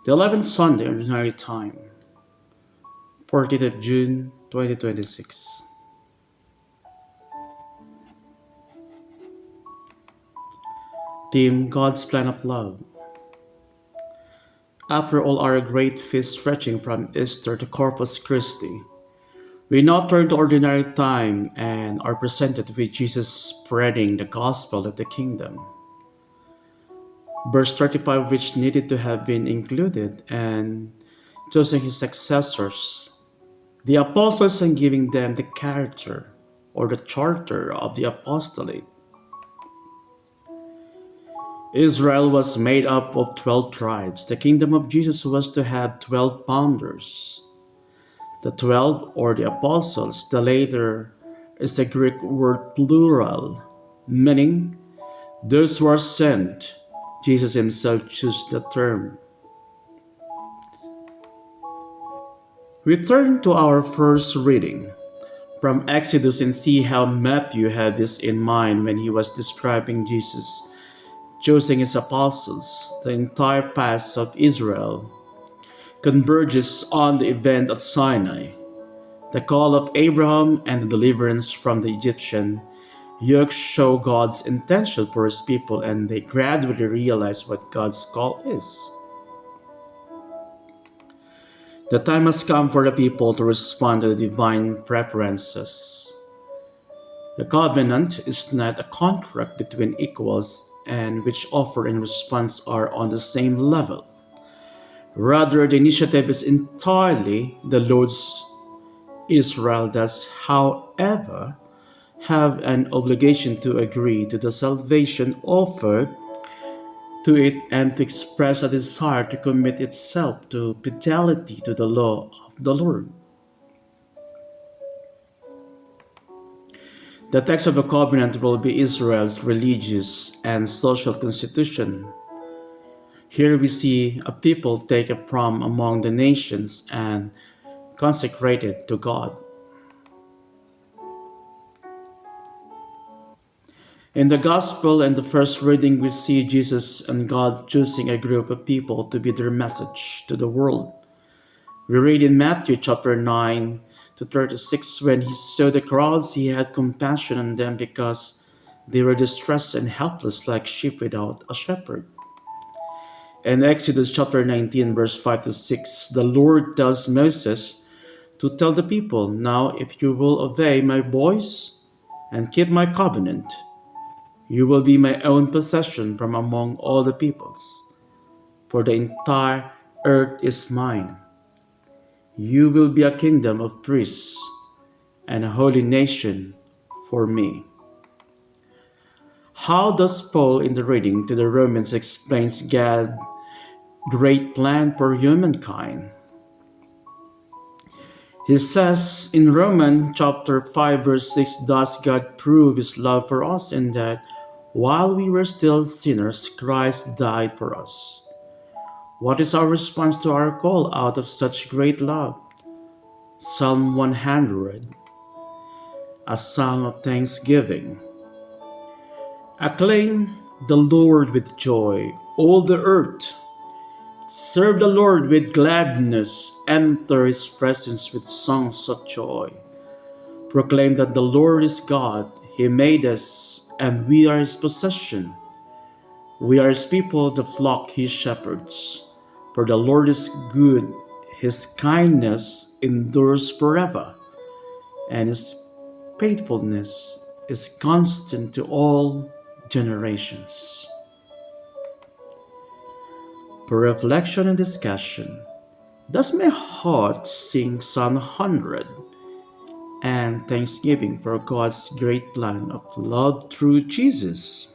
The 11th Sunday Ordinary Time, 14th of June 2026. Theme: God's Plan of Love. After all our great feast stretching from Easter to Corpus Christi, we now turn to ordinary time and are presented with Jesus spreading the gospel of the kingdom. Verse 35, which needed to have been included, and choosing his successors, the apostles, and giving them the character or the charter of the apostolate. Israel was made up of 12 tribes. The kingdom of Jesus was to have 12 founders. The 12, or the apostles, the later is the Greek word plural, meaning those who are sent. Jesus himself chose the term. We turn to our first reading from Exodus and see how Matthew had this in mind when he was describing Jesus choosing his apostles. The entire past of Israel converges on the event at Sinai, the call of Abraham and the deliverance from the Egyptian yoke show God's intention for his people, and they gradually realize what God's call is. The time has come for the people to respond to the divine preferences. The covenant is not a contract between equals and which offer and response are on the same level. Rather, the initiative is entirely the Lord's. Israel does, however, have an obligation to agree to the salvation offered to it and to express a desire to commit itself to fidelity to the law of the Lord. The text of the covenant will be Israel's religious and social constitution. Here we see a people taken from among the nations and consecrated to God. In the Gospel and the first reading, we see Jesus and God choosing a group of people to be their message to the world. We read in Matthew chapter 9 to 36, when he saw the crowds, he had compassion on them because they were distressed and helpless like sheep without a shepherd. In Exodus chapter 19, verse 5 to 6, the Lord tells Moses to tell the people, "Now if you will obey my voice and keep my covenant, you will be my own possession from among all the peoples, for the entire earth is mine. You will be a kingdom of priests and a holy nation for me." How does Paul in the reading to the Romans explains God's great plan for humankind? He says in Romans chapter 5 verse 6, "Thus God proved his love for us in that while we were still sinners, Christ died for us." What is our response to our call out of such great love? Psalm 100, a psalm of thanksgiving. Acclaim the Lord with joy, all the earth. Serve the Lord with gladness. Enter his presence with songs of joy. Proclaim that the Lord is God. He made us, and we are his possession. We are his people, the flock he shepherds. For the Lord is good. His kindness endures forever, and his faithfulness is constant to all generations. For reflection and discussion, does my heart sing Psalm 100 and thanksgiving for God's great plan of love through Jesus?